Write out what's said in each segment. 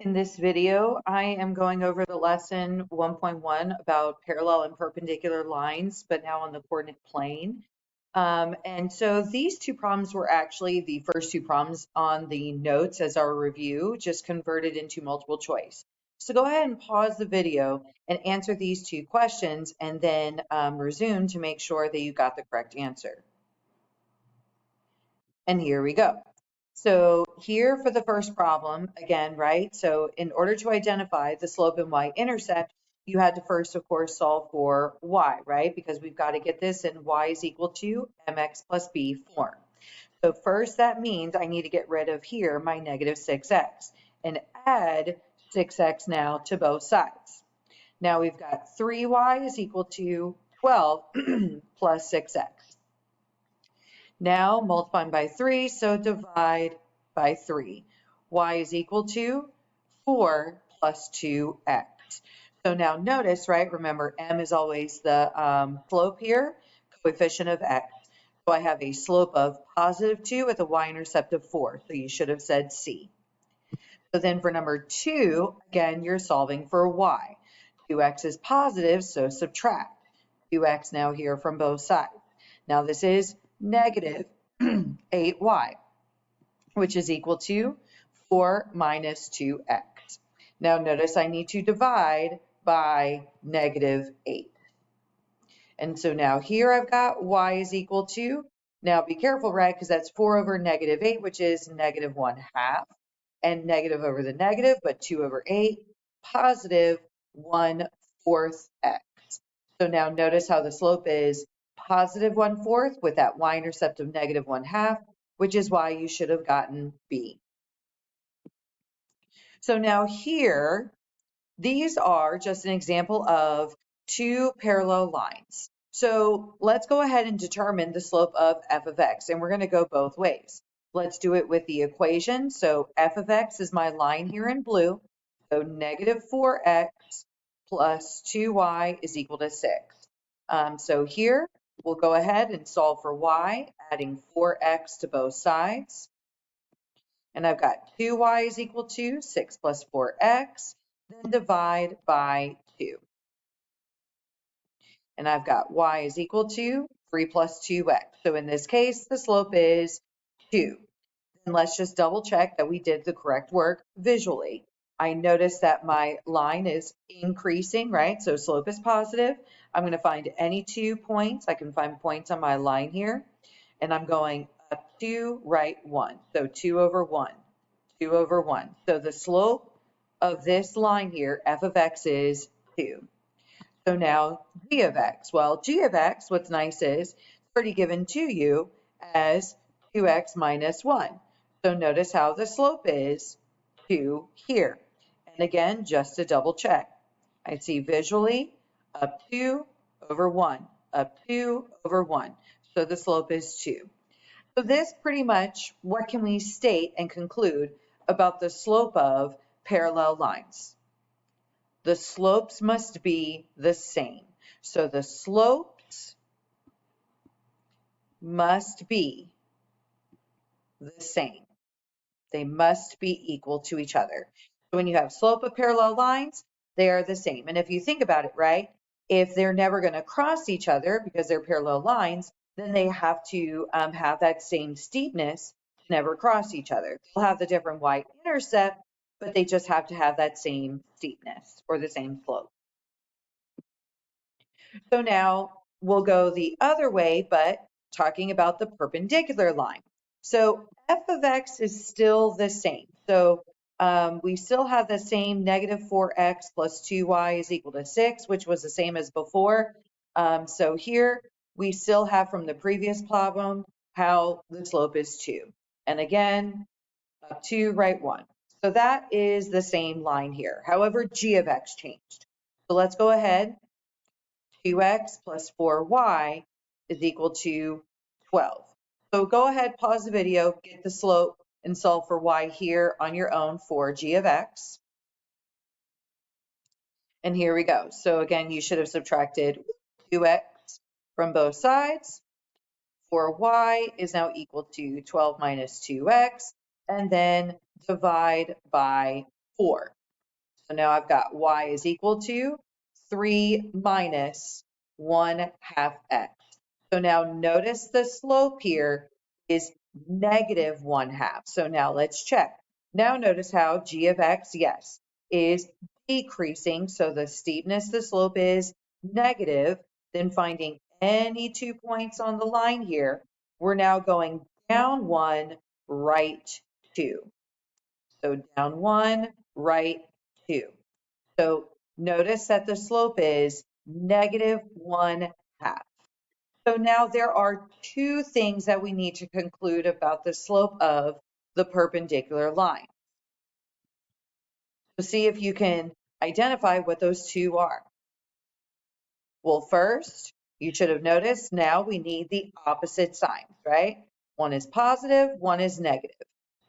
In this video, I am going over the lesson 1.1 about parallel and perpendicular lines, but now on the coordinate plane. And so these two problems were actually the first two problems on the notes as our review, just converted into multiple choice. So go ahead and pause the video and answer these two questions and then resume to make sure that you got the correct answer. And here we go. So here for the first problem, again, right? So in order to identify the slope and y-intercept, you had to first, of course, solve for y, right? Because we've got to get this in y is equal to mx plus b form. So first, that means I need to get rid of here my negative 6x and add 6x now to both sides. Now we've got 3y is equal to 12 plus 6x. Now multiplying by 3, so divide by 3. Y is equal to 4 plus 2x. So now notice, right, remember m is always the slope here, coefficient of x. So I have a slope of positive 2 with a y-intercept of 4. So you should have said C. So then for number 2, again, you're solving for y. 2x is positive, so subtract 2x now here from both sides. Now this is negative 8y, which is equal to 4 minus 2x. Now notice I need to divide by negative 8. And so now here I've got y is equal to, now be careful, right, because that's 4 over negative 8, which is negative 1/2, and negative over the negative, but 2 over 8, positive 1/4 x. So now notice how the slope is positive 1/4 with that y-intercept of negative 1/2, which is why you should have gotten B. So now here, these are just an example of two parallel lines. So let's go ahead and determine the slope of f of x, and we're going to go both ways. Let's do it with the equation. So f of x is my line here in blue. So negative 4x plus 2y is equal to 6. So here, we'll go ahead and solve for y, adding 4x to both sides. And I've got 2y is equal to 6 plus 4x, then divide by 2. And I've got y is equal to 3 plus 2x. So in this case, the slope is 2. And let's just double check that we did the correct work visually. I notice that my line is increasing, right? So slope is positive. I'm going to find any 2 points. I can find points on my line here. And I'm going up to right 1. So 2 over 1. 2 over 1. So the slope of this line here, f of x, is 2. So now g of x. Well, g of x, what's nice is it's already given to you as 2x minus 1. So notice how the slope is 2 here. And again, just to double check, I see visually up 2 over 1, up 2 over 1. So the slope is 2. So this pretty much, what can we state and conclude about the slope of parallel lines? The slopes must be the same. So the slopes must be the same. They must be equal to each other. So when you have slope of parallel lines, they are the same. And if you think about it, right, if they're never going to cross each other because they're parallel lines, then they have to have that same steepness to never cross each other. They'll have the different y-intercept, but they just have to have that same steepness or the same slope. So now we'll go the other way, but talking about the perpendicular line. So f of x is still the same. So we still have the same negative 4x plus 2y is equal to 6, which was the same as before. So here we still have from the previous problem how the slope is 2. And again, up to right 1. So that is the same line here. However, g of x changed. So let's go ahead. 2x plus 4y is equal to 12. So go ahead, pause the video, get the slope, and solve for y here on your own for g of x. And here we go. So again, you should have subtracted 2x from both sides. 4y is now equal to 12 minus 2x, and then divide by 4. So now I've got y is equal to 3 minus 1/2 x. So now notice the slope here is negative 1/2. So now let's check. Now notice how g of x, yes, is decreasing. So the steepness, the slope is negative. Then finding any 2 points on the line here, we're now going down 1, right 2. So down 1, right 2. So notice that the slope is negative 1/2. So now there are 2 things that we need to conclude about the slope of the perpendicular line. So see if you can identify what those 2 are. Well, first, you should have noticed now we need the opposite signs, right? One is positive, one is negative.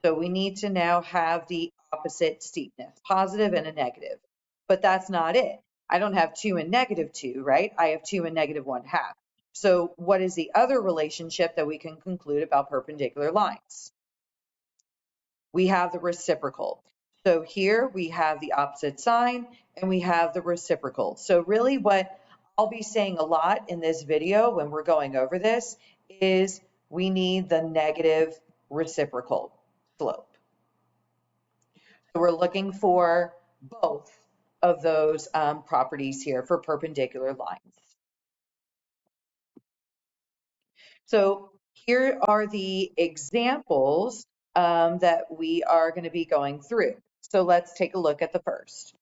So we need to now have the opposite steepness, positive and a negative. But that's not it. I don't have 2 and negative 2, right? I have 2 and negative 1/2. So what is the other relationship that we can conclude about perpendicular lines? We have the reciprocal. So here we have the opposite sign and we have the reciprocal. So really what I'll be saying a lot in this video when we're going over this is we need the negative reciprocal slope. So we're looking for both of those properties here for perpendicular lines. So here are the examples that we are going to be going through. So let's take a look at the first.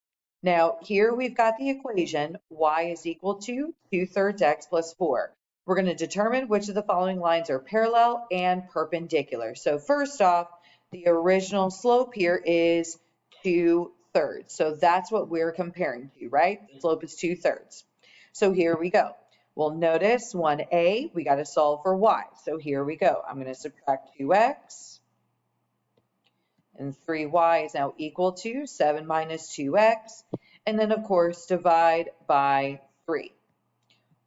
Now here we've got the equation y is equal to 2/3 x plus 4. We're going to determine which of the following lines are parallel and perpendicular. So first off, the original slope here is 2/3. So that's what we're comparing to, right? The slope is 2/3. So here we go. Well, notice 1a, we got to solve for y. So here we go. I'm going to subtract 2x. And 3y is now equal to 7 minus 2x. And then, of course, divide by 3.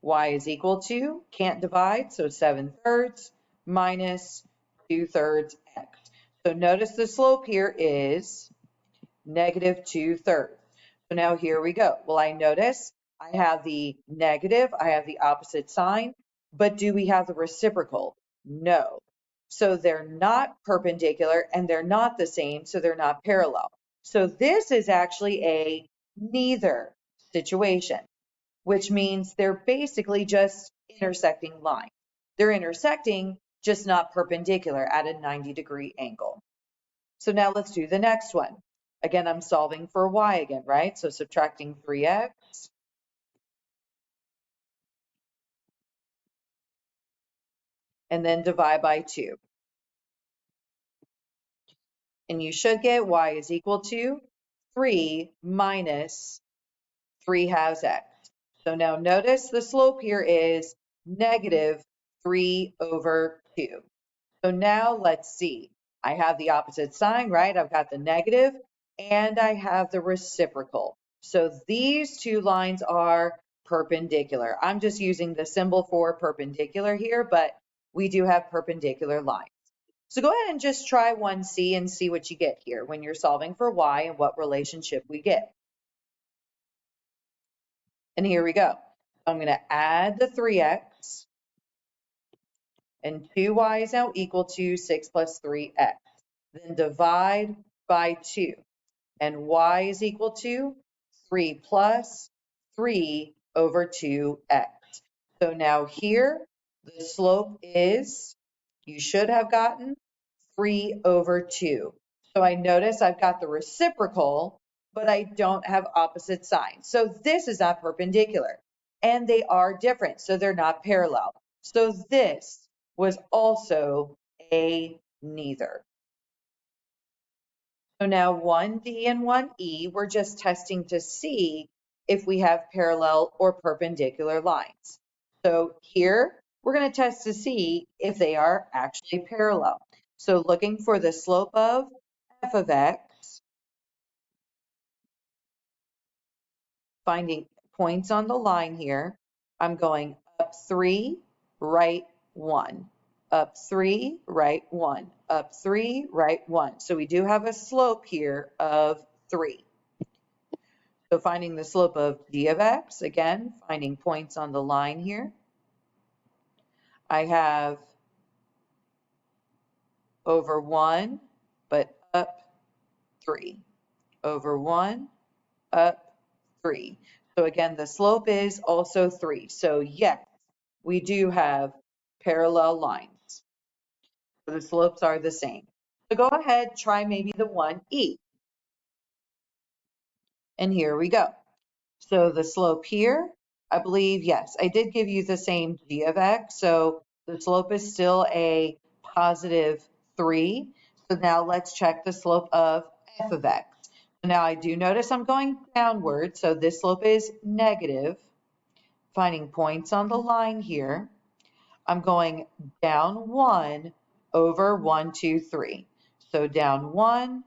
Y is equal to, can't divide, so 7/3 minus 2/3 x. So notice the slope here is negative 2/3. So now here we go. Well, I notice I have the negative, I have the opposite sign, but do we have the reciprocal? No. So they're not perpendicular and they're not the same, so they're not parallel. So this is actually a neither situation, which means they're basically just intersecting lines. They're intersecting, just not perpendicular at a 90-degree angle. So now let's do the next one. Again, I'm solving for y again, right? So subtracting 3x. And then divide by 2. And you should get y is equal to 3 minus 3/2 x. So now notice the slope here is negative 3/2. So now let's see. I have the opposite sign, right? I've got the negative and I have the reciprocal. So these 2 lines are perpendicular. I'm just using the symbol for perpendicular here, but we do have perpendicular lines. So go ahead and just try 1C and see what you get here when you're solving for y and what relationship we get. And here we go. I'm going to add the 3x. And 2y is now equal to 6 plus 3x. Then divide by 2. And y is equal to 3 plus 3/2x. So now here, the slope is, you should have gotten 3/2. So I notice I've got the reciprocal, but I don't have opposite signs. So this is not perpendicular. And they are different, so they're not parallel. So this was also a neither. So now 1D and 1E, we're just testing to see if we have parallel or perpendicular lines. So here, we're going to test to see if they are actually parallel. So looking for the slope of f of x, finding points on the line here, I'm going up 3, right 1. Up 3, right 1. Up 3, right 1. So we do have a slope here of 3. So finding the slope of g of x, again, finding points on the line here. I have over 1, but up 3. Over 1, up 3. So again, the slope is also 3. So yes, we do have parallel lines. So the slopes are the same. So go ahead, try maybe the 1e. And here we go. So the slope here, I believe, yes, I did give you the same g of x. So the slope is still a positive 3. So now let's check the slope of f of x. So now I do notice I'm going downward. So this slope is negative. Finding points on the line here. I'm going down 1 over 1, 2, 3. So down 1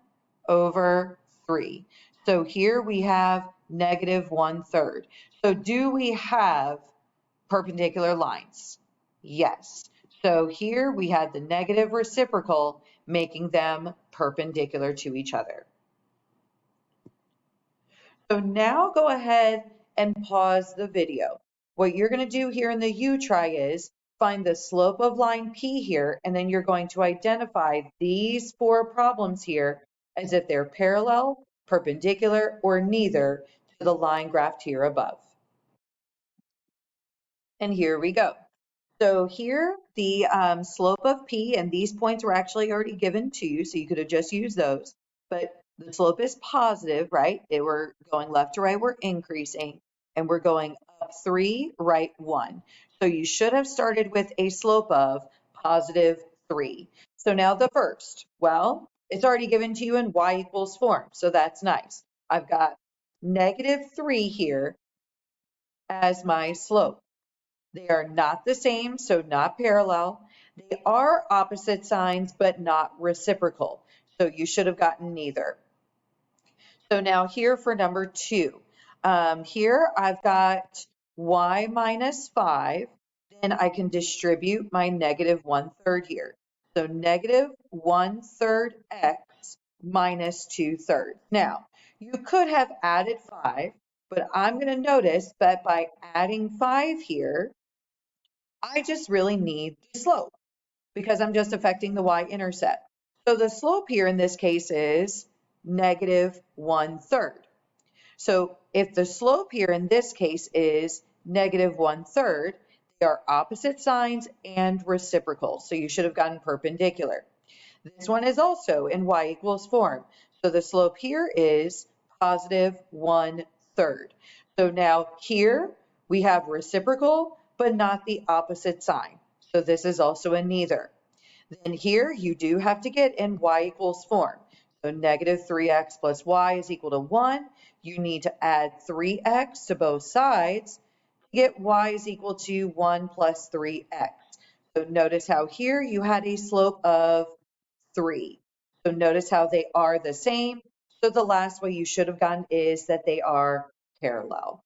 over 3. So here we have negative 1/3. So do we have perpendicular lines? Yes. So here we had the negative reciprocal, making them perpendicular to each other. So now go ahead and pause the video. What you're going to do here in the U try is find the slope of line P here, and then you're going to identify these 4 problems here as if they're parallel, perpendicular, or neither to the line graphed here above. And here we go. So here, the slope of P, and these points were actually already given to you, so you could have just used those. But the slope is positive, right? They were going left to right, we're increasing, and we're going up 3, right 1. So you should have started with a slope of positive 3. So now the first, well, it's already given to you in y equals form, so that's nice. I've got negative 3 here as my slope. They are not the same, so not parallel. They are opposite signs, but not reciprocal. So you should have gotten neither. So now here for number 2. Here I've got y minus 5. Then I can distribute my negative 1/3 here. So negative 1/3 x minus 2/3. Now, you could have added 5, but I'm going to notice that by adding 5 here, I just really need the slope because I'm just affecting the y-intercept. So the slope here in this case is negative 1/3. So if the slope here in this case is negative 1/3, they are opposite signs and reciprocal. So you should have gotten perpendicular. This one is also in y equals form. So the slope here is positive 1/3. So now here we have reciprocal, but not the opposite sign. So this is also a neither. Then here you do have to get in y equals form. So negative 3x plus y is equal to 1. You need to add 3x to both sides to get y is equal to 1 plus 3x. So notice how here you had a slope of 3. So notice how they are the same. So the last way you should have gotten is that they are parallel.